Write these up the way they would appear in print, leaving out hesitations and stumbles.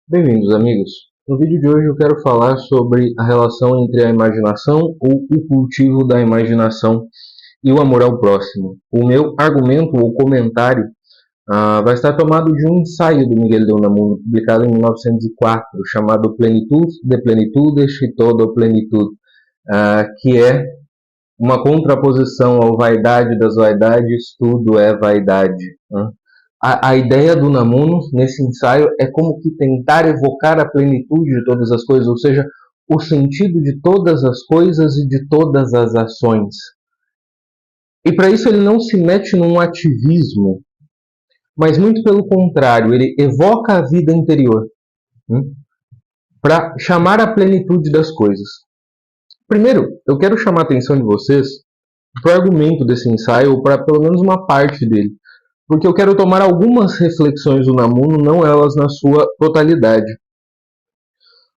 Bem-vindos, amigos. No vídeo de hoje eu quero falar sobre a relação entre a imaginação ou o cultivo da imaginação e o amor ao próximo. O meu argumento ou comentário vai estar tomado de um ensaio do Miguel de Unamuno, publicado em 1904, chamado Plenitude de Plenitudes e Todo Plenitude, que é uma contraposição ao vaidade das vaidades, tudo é vaidade. A ideia do Unamuno nesse ensaio é como que tentar evocar a plenitude de todas as coisas, ou seja, o sentido de todas as coisas e de todas as ações. E para isso ele não se mete num ativismo, mas muito pelo contrário, ele evoca a vida interior para chamar a plenitude das coisas. Primeiro, eu quero chamar a atenção de vocês para o argumento desse ensaio, ou para pelo menos uma parte dele, porque eu quero tomar algumas reflexões do Unamuno, não elas na sua totalidade.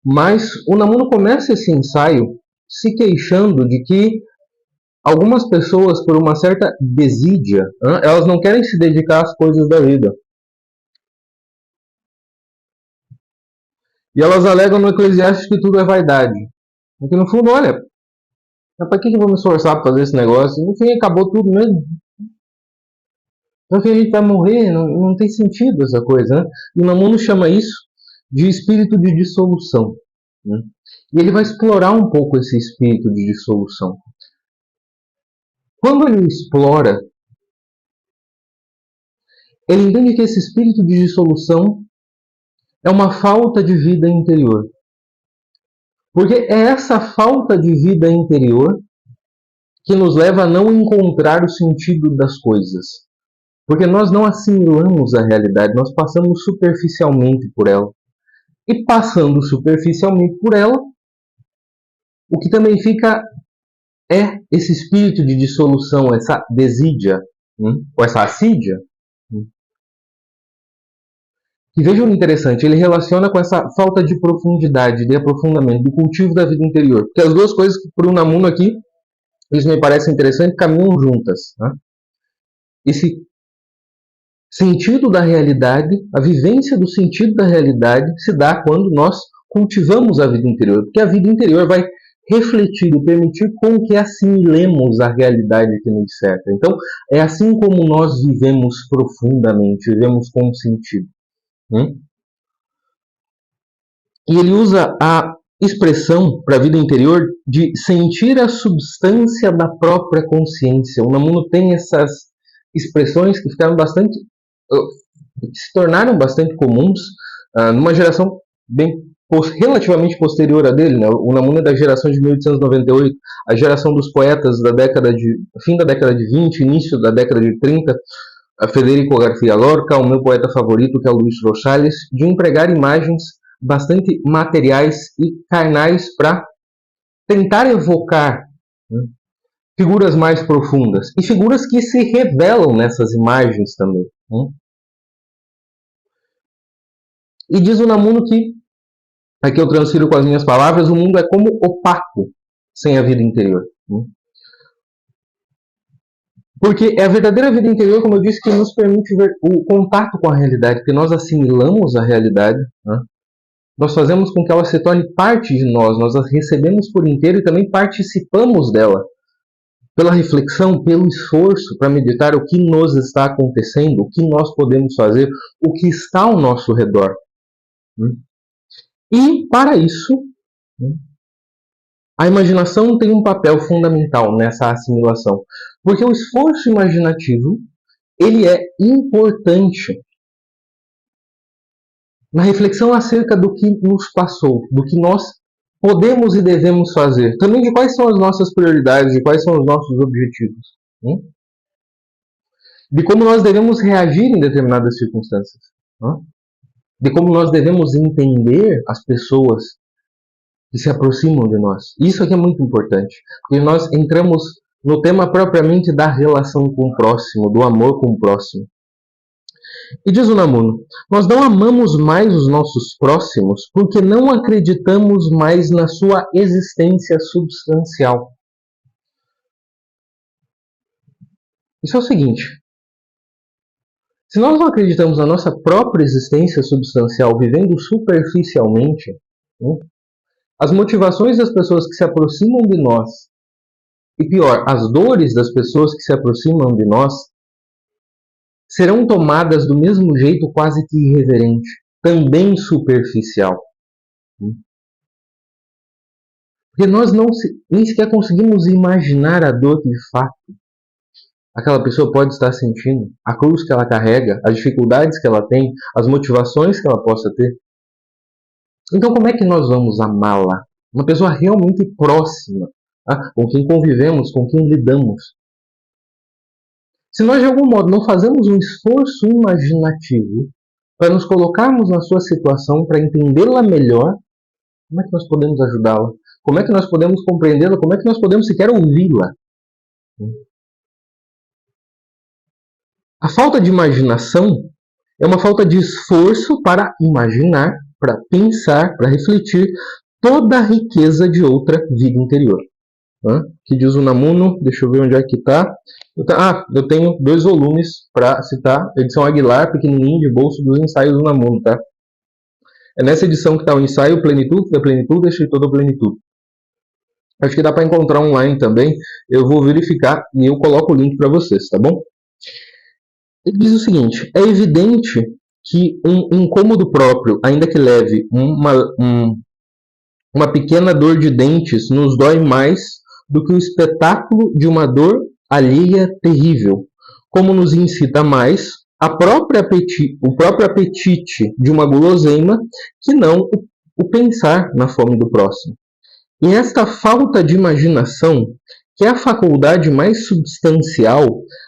Mas o Unamuno começa esse ensaio se queixando de que algumas pessoas, por uma certa desídia, elas não querem se dedicar às coisas da vida. E elas alegam no Eclesiastes que tudo é vaidade. Porque no fundo, olha, para que eu vou me esforçar para fazer esse negócio? No fim, acabou tudo mesmo. No fim, a gente vai morrer, não tem sentido essa coisa. Né? E o Unamuno chama isso de espírito de dissolução. Né? E ele vai explorar um pouco esse espírito de dissolução. Quando ele explora, ele entende que esse espírito de dissolução é uma falta de vida interior. Porque é essa falta de vida interior que nos leva a não encontrar o sentido das coisas. Porque nós não assimilamos a realidade, nós passamos superficialmente por ela. E passando superficialmente por ela, o que também fica é esse espírito de dissolução, essa desídia, ou essa assídia. E vejam o interessante, ele relaciona com essa falta de profundidade, de aprofundamento, de cultivo da vida interior. Porque as duas coisas que para o Unamuno aqui, isso me parece interessante, caminham juntas. Né? Esse sentido da realidade, a vivência do sentido da realidade se dá quando nós cultivamos a vida interior. Porque a vida interior vai refletir e permitir com que assimilemos a realidade que nos cerca. Então, é assim como nós vivemos profundamente, vivemos com sentido. E ele usa a expressão para a vida interior de sentir a substância da própria consciência. O Unamuno tem essas expressões que ficaram bastante, que se tornaram bastante comuns numa geração relativamente posterior a dele. Né? O Unamuno é da geração de 1898, a geração dos poetas da fim da década de 20, início da década de 30, a Federico García Lorca, o meu poeta favorito, que é o Luís Rosales, de empregar imagens bastante materiais e carnais para tentar evocar figuras mais profundas e figuras que se revelam nessas imagens também. E diz o Unamuno que, aqui eu transfiro com as minhas palavras, o mundo é como opaco sem a vida interior. Porque é a verdadeira vida interior, como eu disse, que nos permite ver o contato com a realidade, porque nós assimilamos a realidade, nós fazemos com que ela se torne parte de nós a recebemos por inteiro e também participamos dela. Pela reflexão, pelo esforço para meditar o que nos está acontecendo, o que nós podemos fazer, o que está ao nosso redor. E, para isso, a imaginação tem um papel fundamental nessa assimilação. Porque o esforço imaginativo, ele é importante na reflexão acerca do que nos passou, do que nós podemos e devemos fazer. Também de quais são as nossas prioridades, de quais são os nossos objetivos. De como nós devemos reagir em determinadas circunstâncias. De como nós devemos entender as pessoas que se aproximam de nós. Isso aqui é muito importante, porque nós entramos no tema propriamente da relação com o próximo, do amor com o próximo. E diz o Unamuno, nós não amamos mais os nossos próximos porque não acreditamos mais na sua existência substancial. Isso é o seguinte, Se nós não acreditamos na nossa própria existência substancial, vivendo superficialmente, as motivações das pessoas que se aproximam de nós, e pior, as dores das pessoas que se aproximam de nós, serão tomadas do mesmo jeito quase que irreverente, também superficial. Porque nós nem sequer conseguimos imaginar a dor que de fato aquela pessoa pode estar sentindo, a cruz que ela carrega, as dificuldades que ela tem, as motivações que ela possa ter. Então, como é que nós vamos amá-la? Uma pessoa realmente próxima, com quem convivemos, com quem lidamos. Se nós, de algum modo, não fazemos um esforço imaginativo para nos colocarmos na sua situação, para entendê-la melhor, como é que nós podemos ajudá-la? Como é que nós podemos compreendê-la? Como é que nós podemos sequer ouvi-la? A falta de imaginação é uma falta de esforço para imaginar, para pensar, para refletir toda a riqueza de outra vida interior. Que diz o Unamuno, deixa eu ver onde é que está. Eu tenho 2 volumes para citar, edição Aguilar, pequenininho, de bolso dos ensaios do Unamuno, tá? É nessa edição que está o ensaio Plenitude, da Plenitude, escritor da Plenitude. Acho que dá para encontrar online também, eu vou verificar e eu coloco o link para vocês, tá bom? Ele diz o seguinte: é evidente que um incômodo próprio, ainda que leve, uma pequena dor de dentes nos dói mais do que o espetáculo de uma dor alheia terrível, como nos incita mais o próprio apetite de uma guloseima que não o pensar na fome do próximo. E esta falta de imaginação, que é a faculdade mais substancial,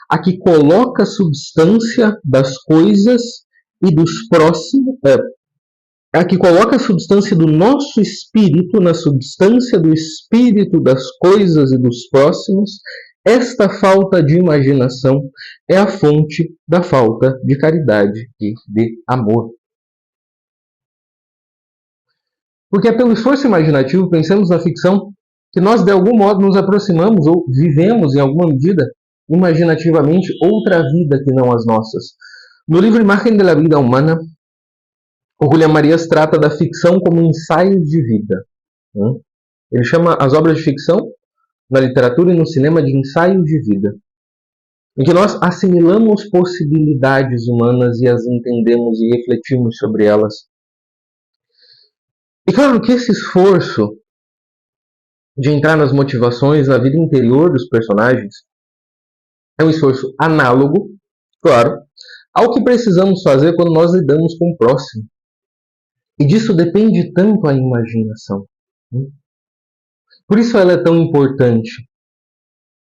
a que coloca a substância das coisas e dos próximos, a que coloca a substância do nosso espírito na substância do espírito das coisas e dos próximos, esta falta de imaginação é a fonte da falta de caridade e de amor. Porque é pelo esforço imaginativo, pensamos na ficção, que nós de algum modo nos aproximamos ou vivemos em alguma medida imaginativamente outra vida que não as nossas. No livro Imagen de la Vida Humana, o Julián Marías trata da ficção como ensaios de vida. Ele chama as obras de ficção, na literatura e no cinema, de ensaios de vida, em que nós assimilamos possibilidades humanas e as entendemos e refletimos sobre elas. E claro que esse esforço de entrar nas motivações, na vida interior dos personagens, é um esforço análogo, claro, ao que precisamos fazer quando nós lidamos com o próximo. E disso depende tanto a imaginação. Por isso ela é tão importante.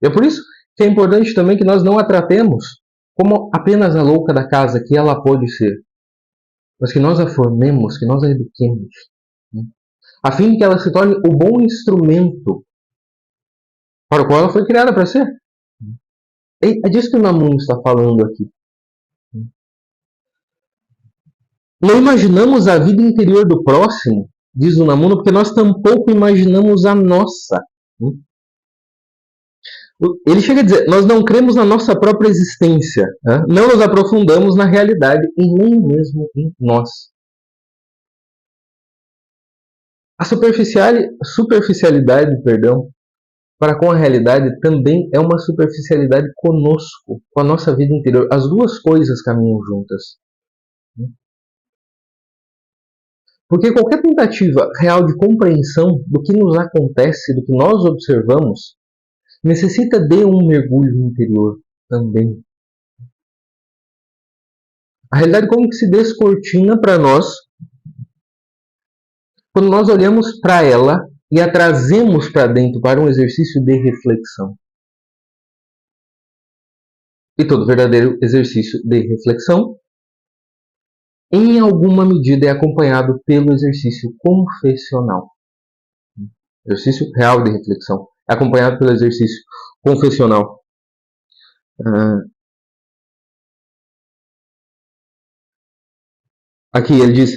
E é por isso que é importante também que nós não a tratemos como apenas a louca da casa, que ela pode ser, mas que nós a formemos, que nós a eduquemos, a fim de que ela se torne o bom instrumento para o qual ela foi criada para ser. É disso que o Unamuno está falando aqui. Não imaginamos a vida interior do próximo, diz o Unamuno, porque nós tampouco imaginamos a nossa. Ele chega a dizer, nós não cremos na nossa própria existência, não nos aprofundamos na realidade e nem mesmo em nós. A superficialidade, para com a realidade também é uma superficialidade conosco, com a nossa vida interior. As duas coisas caminham juntas. Porque qualquer tentativa real de compreensão do que nos acontece, do que nós observamos, necessita de um mergulho interior também. A realidade como que se descortina para nós quando nós olhamos para ela e a trazemos para dentro para um exercício de reflexão. E todo verdadeiro exercício de reflexão, em alguma medida, é acompanhado pelo exercício confessional. Exercício real de reflexão. É acompanhado pelo exercício confessional. Aqui ele diz: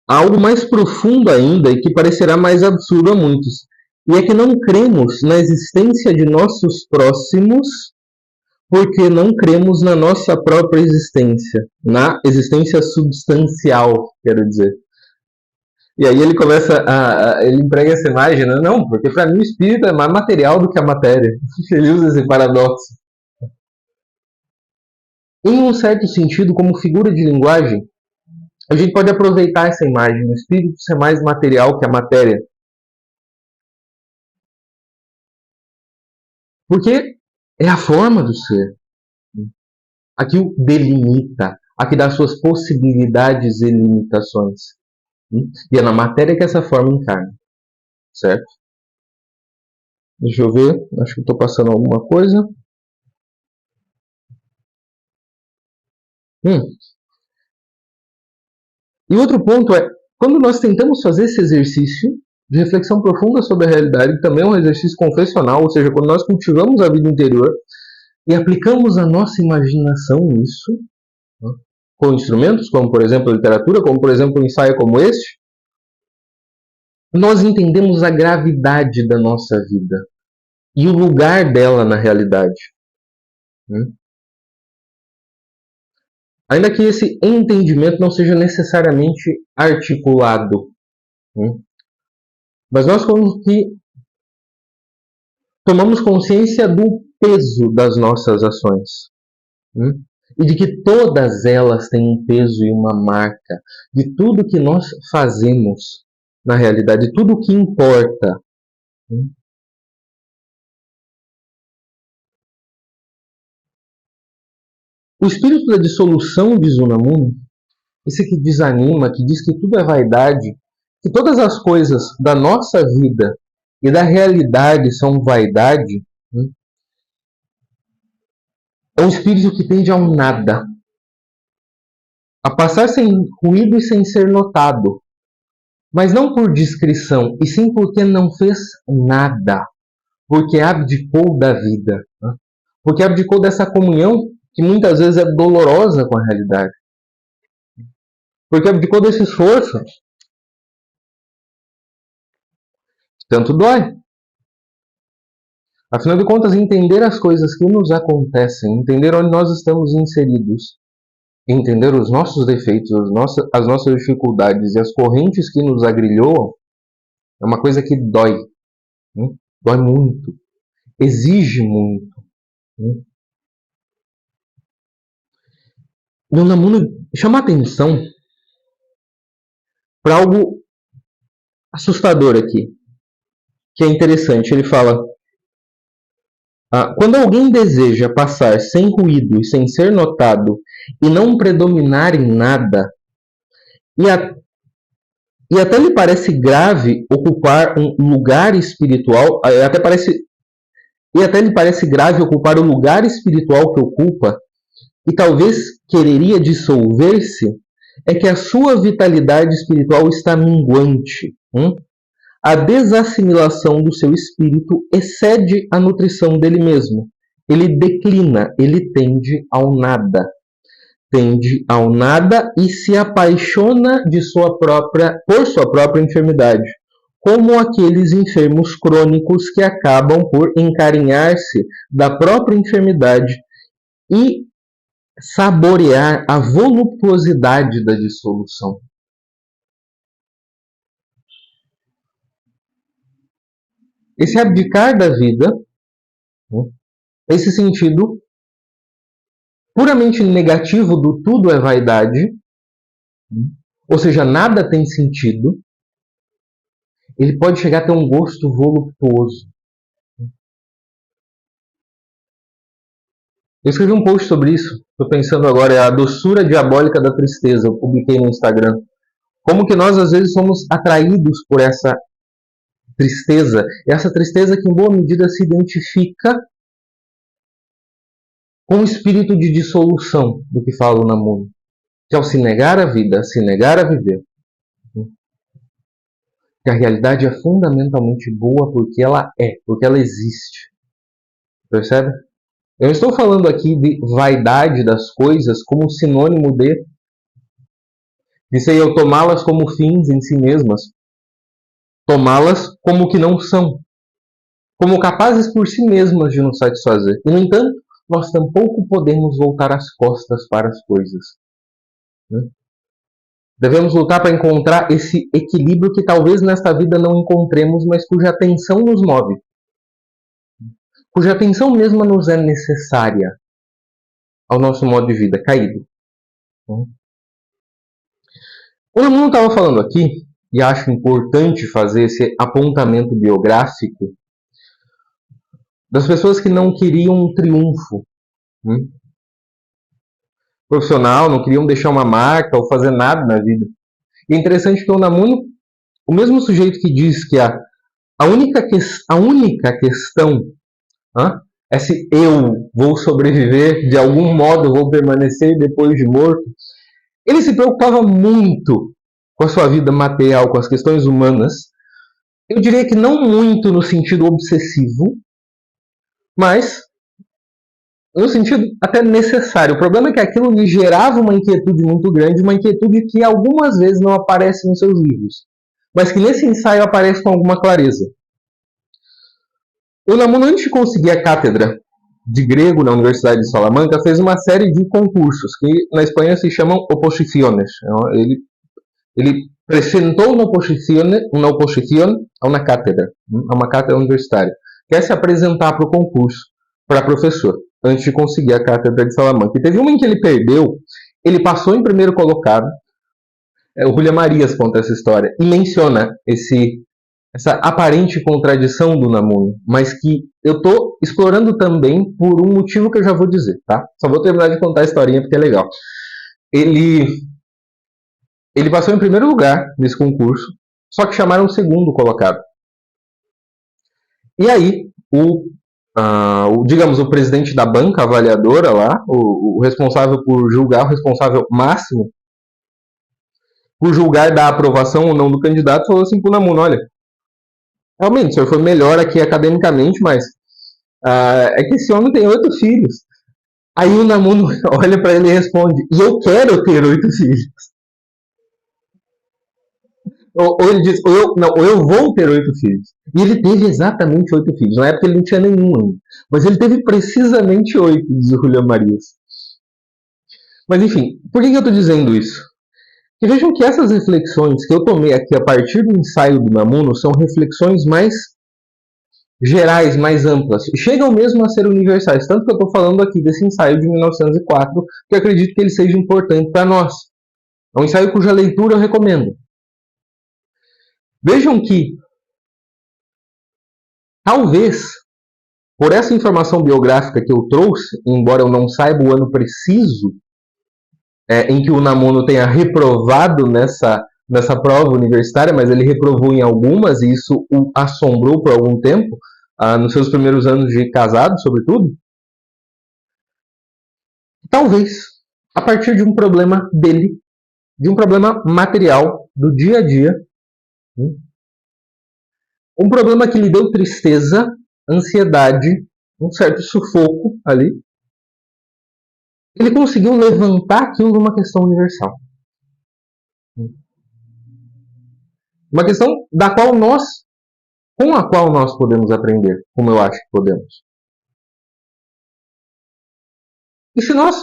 há algo mais profundo ainda e que parecerá mais absurdo a muitos. E é que não cremos na existência de nossos próximos porque não cremos na nossa própria existência, na existência substancial, quero dizer. E aí ele começa ele emprega essa imagem, né? Não, porque para mim o espírito é mais material do que a matéria. Ele usa esse paradoxo. Em um certo sentido, como figura de linguagem, a gente pode aproveitar essa imagem do espírito ser mais material que a matéria. Porque é a forma do ser. A que o delimita, a que dá suas possibilidades e limitações. E é na matéria que essa forma encarna. Certo? Deixa eu ver, acho que estou passando alguma coisa. E outro ponto é, quando nós tentamos fazer esse exercício de reflexão profunda sobre a realidade, também é um exercício confessional, ou seja, quando nós cultivamos a vida interior e aplicamos a nossa imaginação nisso, né, com instrumentos como, por exemplo, a literatura, como, por exemplo, um ensaio como este, nós entendemos a gravidade da nossa vida e o lugar dela na realidade. Ainda que esse entendimento não seja necessariamente articulado. Mas nós como que tomamos consciência do peso das nossas ações. E de que todas elas têm um peso e uma marca. De tudo que nós fazemos na realidade, tudo o que importa. O espírito da dissolução, diz Unamuno, esse que desanima, que diz que tudo é vaidade, que todas as coisas da nossa vida e da realidade são vaidade, é um espírito que tende ao nada, a passar sem ruído e sem ser notado, mas não por discrição, e sim porque não fez nada, porque abdicou da vida, porque abdicou dessa comunhão que muitas vezes é dolorosa com a realidade, porque abdicou desse esforço, tanto dói. Afinal de contas, entender as coisas que nos acontecem, entender onde nós estamos inseridos, entender os nossos defeitos, as nossas dificuldades e as correntes que nos agrilhoam, é uma coisa que dói. Dói muito. Exige muito. E o Unamuno chama a atenção para algo assustador aqui, que é interessante. Ele fala: quando alguém deseja passar sem ruído e sem ser notado e não predominar em nada, e até lhe parece grave ocupar um lugar espiritual, e até lhe parece grave ocupar o lugar espiritual que ocupa, e talvez quereria dissolver-se, é que a sua vitalidade espiritual está minguante. A desassimilação do seu espírito excede a nutrição dele mesmo. Ele declina, ele tende ao nada. Tende ao nada e se apaixona por sua própria enfermidade, como aqueles enfermos crônicos que acabam por encarinhar-se da própria enfermidade e saborear a voluptuosidade da dissolução. Esse abdicar da vida, esse sentido puramente negativo do tudo é vaidade, ou seja, nada tem sentido, ele pode chegar a ter um gosto voluptuoso. Eu escrevi um post sobre isso, estou pensando agora, é a doçura diabólica da tristeza, eu publiquei no Instagram. Como que nós às vezes somos atraídos por essa tristeza, e essa tristeza que em boa medida se identifica com o espírito de dissolução do que fala o Unamuno, que ao se negar a vida, se negar a viver, que a realidade é fundamentalmente boa porque ela existe. Percebe? Eu não estou falando aqui de vaidade das coisas como sinônimo de sei eu tomá-las como fins em si mesmas, tomá-las como que não são, como capazes por si mesmas de nos satisfazer. E, no entanto, nós tampouco podemos voltar as costas para as coisas. Né? Devemos lutar para encontrar esse equilíbrio que talvez nesta vida não encontremos, mas cuja atenção nos move. Cuja atenção mesma nos é necessária ao nosso modo de vida caído. O Unamuno estava falando aqui, e acho importante fazer esse apontamento biográfico, das pessoas que não queriam um triunfo profissional, não queriam deixar uma marca ou fazer nada na vida. E é interessante que o Unamuno, o mesmo sujeito que diz que a única questão é se eu vou sobreviver, de algum modo vou permanecer depois de morto, ele se preocupava muito com a sua vida material, com as questões humanas. Eu diria que não muito no sentido obsessivo, mas no sentido até necessário. O problema é que aquilo lhe gerava uma inquietude muito grande, uma inquietude que algumas vezes não aparece nos seus livros, mas que nesse ensaio aparece com alguma clareza. O Unamuno, antes de conseguir a cátedra de grego na Universidade de Salamanca, fez uma série de concursos, que na Espanha se chamam oposiciones. Ele apresentou uma oposição a uma cátedra universitária. Quer se apresentar para o concurso, para professor, antes de conseguir a cátedra de Salamanca. E teve uma em que ele perdeu, ele passou em primeiro colocado. O Julia Marias conta essa história e menciona essa aparente contradição do Unamuno, mas que eu estou explorando também por um motivo que eu já vou dizer, tá? Só vou terminar de contar a historinha porque é legal. Ele passou em primeiro lugar nesse concurso, só que chamaram o segundo colocado. E aí, digamos, o presidente da banca avaliadora lá, o responsável por julgar, o responsável máximo por julgar da aprovação ou não do candidato, falou assim para o Unamuno: olha, realmente, o senhor foi melhor aqui academicamente, mas é que esse homem tem 8 filhos. Aí o Unamuno olha para ele e responde: e eu quero ter 8 filhos. Ou ele diz: ou eu vou ter 8 filhos. E ele teve exatamente 8 filhos. Na época ele não tinha nenhum ainda. Mas ele teve precisamente 8, diz o Julián Marias. Mas enfim, por que eu estou dizendo isso? E vejam que essas reflexões que eu tomei aqui a partir do ensaio do Unamuno são reflexões mais gerais, mais amplas. Chegam mesmo a ser universais. Tanto que eu estou falando aqui desse ensaio de 1904, que eu acredito que ele seja importante para nós. É um ensaio cuja leitura eu recomendo. Vejam que, talvez, por essa informação biográfica que eu trouxe, embora eu não saiba o ano preciso em que o Unamuno tenha reprovado nessa prova universitária, mas ele reprovou em algumas e isso o assombrou por algum tempo, nos seus primeiros anos de casado, sobretudo. Talvez, a partir de um problema dele, de um problema material do dia a dia, um problema que lhe deu tristeza, ansiedade, um certo sufoco ali, ele conseguiu levantar aquilo numa questão universal. Uma questão com a qual nós podemos aprender, como eu acho que podemos. E se nós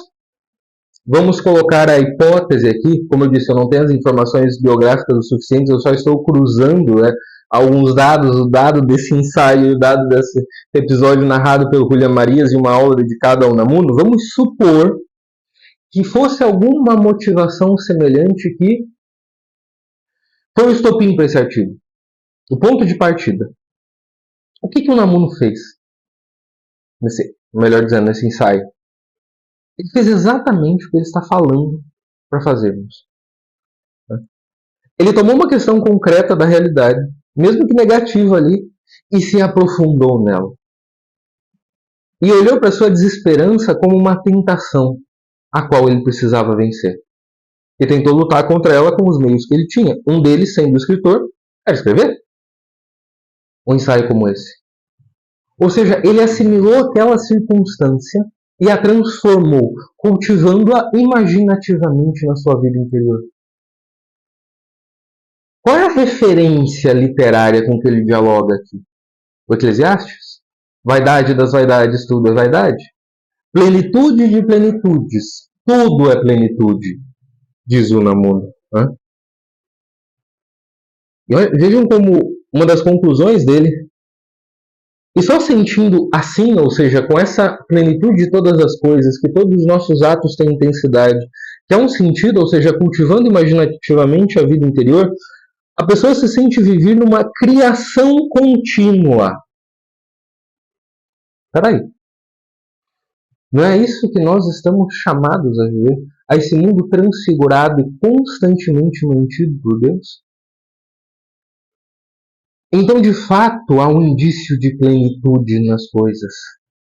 vamos colocar a hipótese aqui, como eu disse, eu não tenho as informações biográficas o suficientes, eu só estou cruzando alguns dados, o dado desse ensaio, o dado desse episódio narrado pelo Julián Marias e uma aula dedicada ao Unamuno. Vamos supor que fosse alguma motivação semelhante que foi o estopim para esse artigo. O ponto de partida. O que o Unamuno fez? Nesse ensaio. Ele fez exatamente o que ele está falando para fazermos. Ele tomou uma questão concreta da realidade, mesmo que negativa ali, e se aprofundou nela. E olhou para sua desesperança como uma tentação, a qual ele precisava vencer. E tentou lutar contra ela com os meios que ele tinha. Um deles, sendo escritor, era escrever. Um ensaio como esse. Ou seja, ele assimilou aquela circunstância e a transformou, cultivando-a imaginativamente na sua vida interior. Qual é a referência literária com que ele dialoga aqui? O Eclesiastes? Vaidade das vaidades, tudo é vaidade? Plenitude de plenitudes. Tudo é plenitude, diz o Unamuno. Vejam como uma das conclusões dele, e só sentindo assim, ou seja, com essa plenitude de todas as coisas, que todos os nossos atos têm intensidade, que é um sentido, ou seja, cultivando imaginativamente a vida interior, a pessoa se sente viver numa criação contínua. Peraí, não é isso que nós estamos chamados a viver? A esse mundo transfigurado e constantemente mantido por Deus? Então, de fato, há um indício de plenitude nas coisas,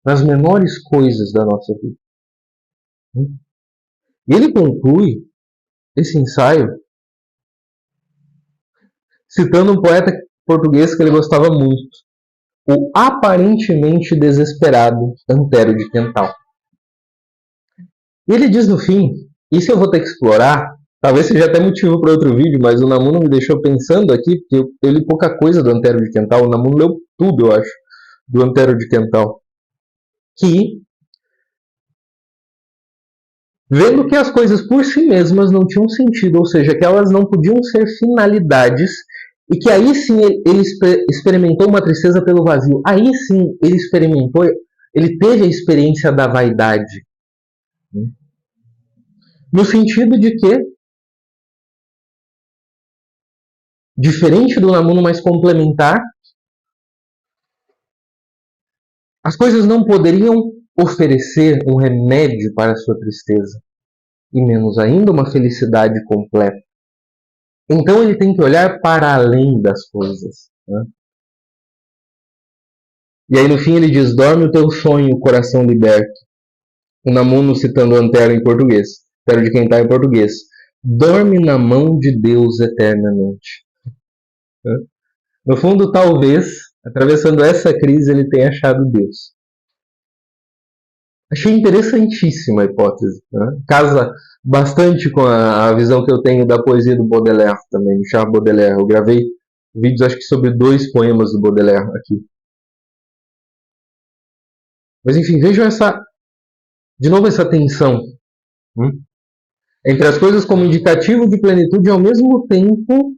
nas menores coisas da nossa vida. E ele conclui esse ensaio citando um poeta português que ele gostava muito, o aparentemente desesperado Antero de Quental. E ele diz no fim, isso eu vou ter que explorar, talvez seja até motivo para outro vídeo, mas o Unamuno me deixou pensando aqui, porque eu li pouca coisa do Antero de Quental, o Unamuno leu tudo, eu acho, do Antero de Quental, que, vendo que as coisas por si mesmas não tinham sentido, ou seja, que elas não podiam ser finalidades, e que aí sim ele experimentou uma tristeza pelo vazio, aí sim ele teve a experiência da vaidade. No sentido de que, diferente do Unamuno mais complementar, as coisas não poderiam oferecer um remédio para a sua tristeza, e menos ainda uma felicidade completa. Então ele tem que olhar para além das coisas. E aí no fim ele diz, dorme o teu sonho, coração liberto. Unamuno citando Antero em português, Antero de Quental em português. Dorme na mão de Deus eternamente. No fundo, talvez, atravessando essa crise, ele tenha achado Deus. Achei interessantíssima a hipótese. Casa bastante com a visão que eu tenho da poesia do Baudelaire também, do Charles Baudelaire. Eu gravei vídeos, acho que sobre 2 poemas do Baudelaire aqui. Mas enfim, vejam de novo essa tensão entre as coisas como indicativo de plenitude e ao mesmo tempo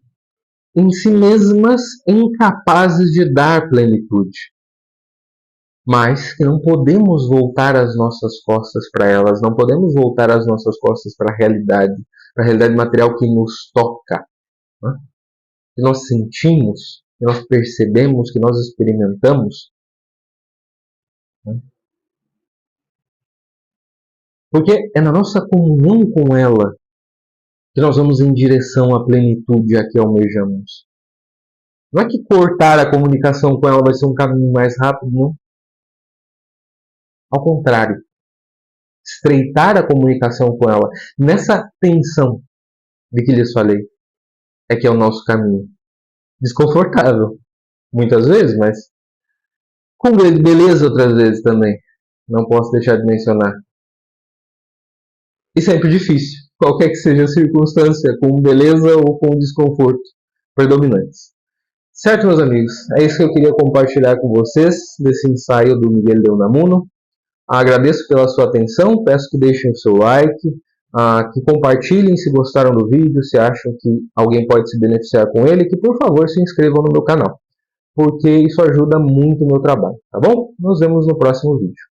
em si mesmas incapazes de dar plenitude. Mas que não podemos voltar as nossas costas para elas, não podemos voltar as nossas costas para a realidade material que nos toca, que nós sentimos, que nós percebemos, que nós experimentamos. Porque é na nossa comunhão com ela que nós vamos em direção à plenitude a que almejamos. Não é que cortar a comunicação com ela vai ser um caminho mais rápido, não. Ao contrário, estreitar a comunicação com ela, nessa tensão de que lhes falei, é que é o nosso caminho. Desconfortável, muitas vezes, mas com beleza outras vezes também. Não posso deixar de mencionar. E sempre difícil, qualquer que seja a circunstância, com beleza ou com desconforto predominantes. Certo, meus amigos? É isso que eu queria compartilhar com vocês desse ensaio do Miguel de Unamuno. Agradeço pela sua atenção, peço que deixem o seu like, que compartilhem se gostaram do vídeo, se acham que alguém pode se beneficiar com ele, que por favor se inscrevam no meu canal, porque isso ajuda muito o meu trabalho, tá bom? Nos vemos no próximo vídeo.